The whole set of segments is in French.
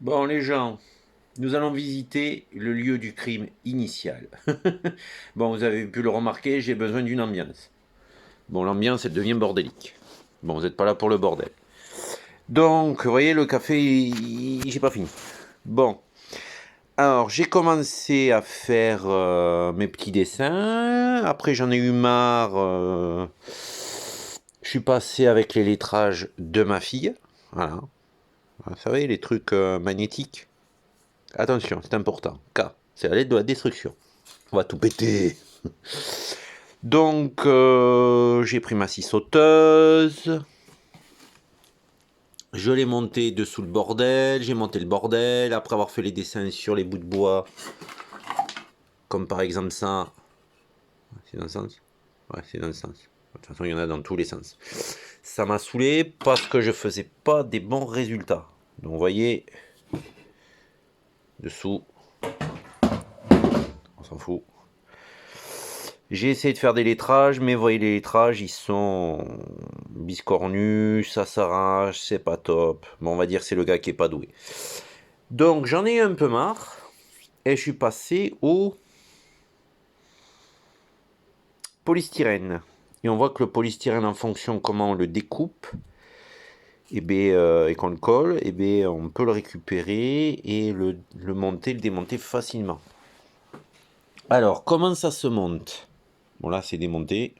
Bon, les gens, nous allons visiter le lieu du crime initial. Bon, vous avez pu le remarquer, j'ai besoin d'une ambiance. Bon, l'ambiance, elle devient bordélique. Bon, vous n'êtes pas là pour le bordel. Donc, vous voyez, le café, j'ai pas fini. Bon, alors, j'ai commencé à faire mes petits dessins. Après, j'en ai eu marre. Je suis passé avec les lettrages de ma fille. Voilà. Vous savez, les trucs magnétiques. Attention, c'est important, car c'est à l'aide de la destruction. On va tout péter. Donc, j'ai pris ma scie sauteuse. Je l'ai monté dessous le bordel. J'ai monté le bordel. Après avoir fait les dessins sur les bouts de bois, comme par exemple ça. C'est dans le sens? Ouais, c'est dans le sens. De toute façon, il y en a dans tous les sens. Ça m'a saoulé parce que je faisais pas des bons résultats. Donc, vous voyez, dessous, on s'en fout. J'ai essayé de faire des lettrages, mais vous voyez, les lettrages, ils sont biscornus, ça s'arrache, c'est pas top. Bon, on va dire que c'est le gars qui est pas doué. Donc, j'en ai eu un peu marre, et je suis passé au polystyrène. Et on voit que le polystyrène, en fonction comment on le découpe, et qu'on le colle, on peut le récupérer et le monter, le démonter facilement. Alors, comment ça se monte? Bon, là, c'est démonté.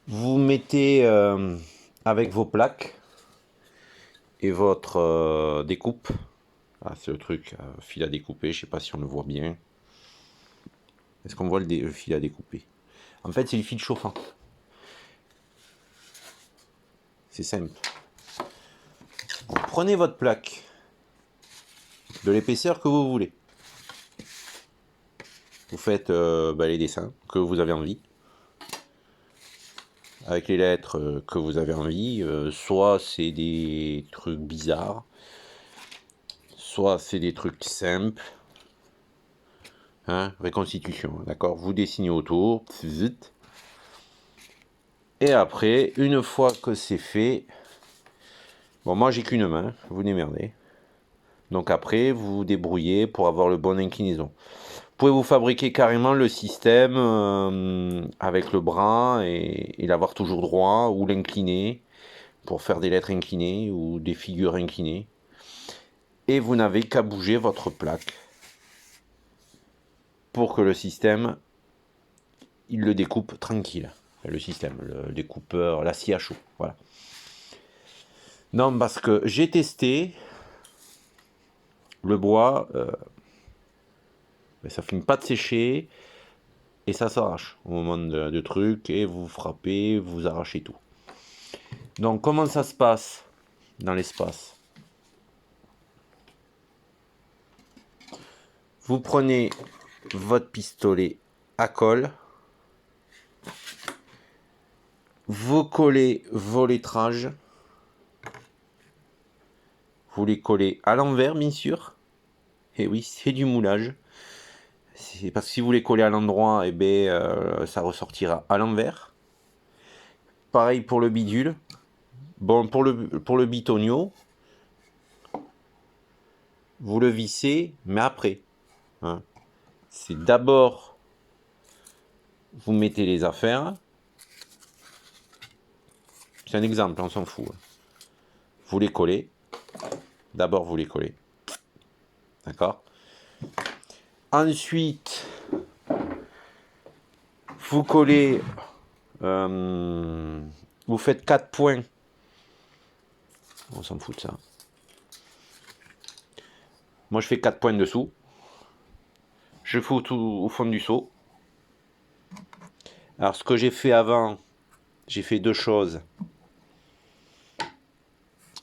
Vous mettez avec vos plaques et votre découpe. Ah, c'est le truc, fil à découper, je sais pas si on le voit bien. Est-ce qu'on voit le fil à découper? En fait, c'est du fil chauffant. C'est simple. Vous prenez votre plaque de l'épaisseur que vous voulez. Vous faites les dessins que vous avez envie. Avec les lettres que vous avez envie. Soit c'est des trucs bizarres. Soit c'est des trucs simples. Hein, reconstitution, d'accord? Vous dessinez autour. Et après, une fois que c'est fait, bon, moi j'ai qu'une main, vous démerdez. Donc après, vous vous débrouillez pour avoir le bon inclinaison. Vous pouvez vous fabriquer carrément le système avec le bras et l'avoir toujours droit ou l'incliner pour faire des lettres inclinées ou des figures inclinées. Et vous n'avez qu'à bouger votre plaque pour que le système, il le découpe tranquille. Le système, le découpeur, la scie à chaud, voilà. Non, parce que j'ai testé le bois, ça finit pas de sécher et ça s'arrache au moment de truc et vous frappez, vous arrachez tout. Donc comment ça se passe dans l'espace? Vous prenez votre pistolet à colle, vous collez vos lettrages, vous les collez à l'envers bien sûr, et oui c'est du moulage, c'est parce que si vous les collez à l'endroit, ça ressortira à l'envers. Pareil pour le bidule. Bon, pour le bitonio, vous le vissez, mais après. Hein. C'est d'abord, vous mettez les affaires. C'est un exemple, on s'en fout. Vous les collez. D'abord, vous les collez. D'accord? Ensuite, vous collez. Vous faites 4 points. On s'en fout de ça. Moi, je fais 4 points dessous. Je fous tout au fond du seau. Alors, ce que j'ai fait avant, j'ai fait deux choses.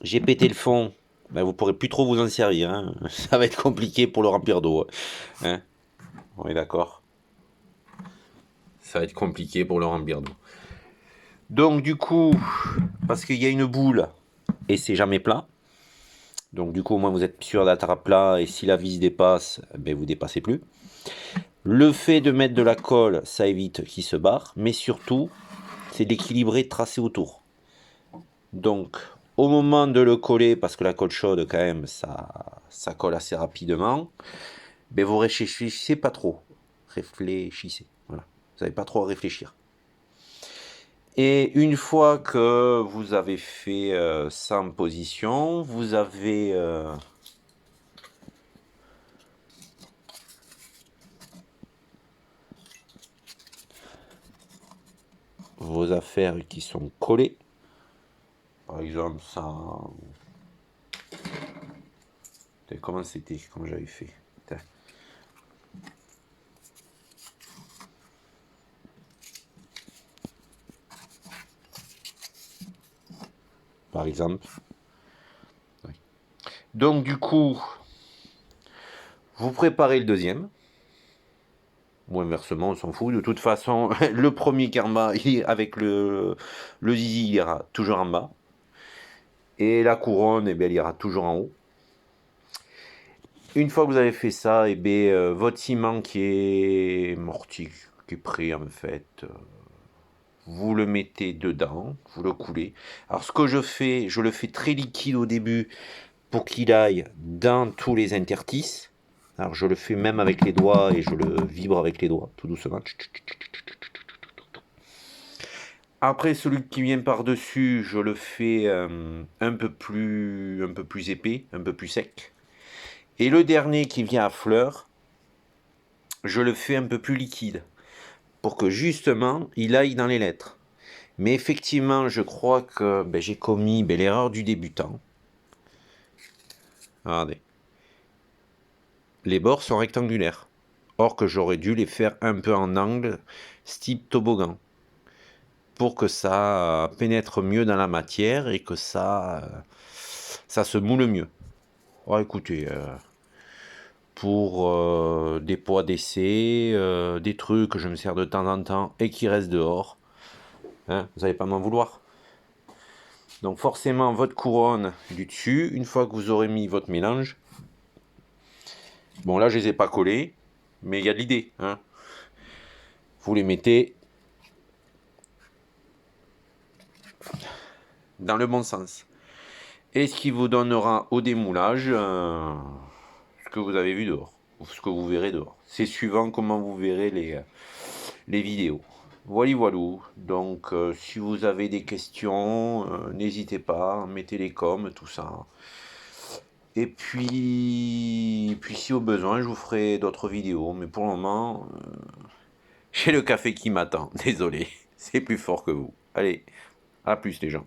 J'ai pété le fond. Ben, vous pourrez plus trop vous en servir. Hein. Ça va être compliqué pour le remplir d'eau. Hein, on est d'accord. Ça va être compliqué pour le remplir d'eau. Donc du coup, parce qu'il y a une boule et c'est jamais plat. Donc du coup, au moins vous êtes sûr d'être à plat et si la vis dépasse, vous dépassez plus. Le fait de mettre de la colle, ça évite qu'il se barre, mais surtout, c'est d'équilibrer, tracer autour. Donc, au moment de le coller, parce que la colle chaude, quand même, ça colle assez rapidement, ben vous réfléchissez pas trop. Réfléchissez, voilà. Vous n'avez pas trop à réfléchir. Et une fois que vous avez fait ça en position, vous avez vos affaires qui sont collées. Par exemple, ça... Comment c'était? Comment j'avais fait? Putain. Par exemple. Oui. Donc du coup, vous préparez le deuxième. Ou inversement, on s'en fout. De toute façon, le premier karma, avec le zizi, il ira toujours en bas. Et la couronne, eh bien, elle ira toujours en haut. Une fois que vous avez fait ça, eh bien, votre ciment qui est morti, qui est prêt en fait, vous le mettez dedans, vous le coulez. Alors ce que je fais, je le fais très liquide au début pour qu'il aille dans tous les interstices. Alors je le fais même avec les doigts et je le vibre avec les doigts, tout doucement. Après, celui qui vient par-dessus, je le fais un peu plus épais, un peu plus sec. Et le dernier qui vient à fleur, je le fais un peu plus liquide, pour que justement, il aille dans les lettres. Mais effectivement, je crois que j'ai commis l'erreur du débutant. Regardez. Les bords sont rectangulaires. Or que j'aurais dû les faire un peu en angle, style toboggan, pour que ça pénètre mieux dans la matière et que ça se moule mieux. Oh, écoutez, pour des poids d'essai, des trucs que je me sers de temps en temps et qui restent dehors, hein, vous n'allez pas m'en vouloir. Donc forcément, votre couronne du dessus, une fois que vous aurez mis votre mélange, bon là je les ai pas collés, mais il y a de l'idée, hein. Vous les mettez dans le bon sens. Et ce qui vous donnera au démoulage ce que vous avez vu dehors, ou ce que vous verrez dehors. C'est suivant comment vous verrez les vidéos. Voilà, voilà. Donc, si vous avez des questions, n'hésitez pas, mettez les coms, tout ça. Et puis si au besoin, je vous ferai d'autres vidéos. Mais pour le moment, j'ai le café qui m'attend. Désolé, c'est plus fort que vous. Allez, à plus les gens.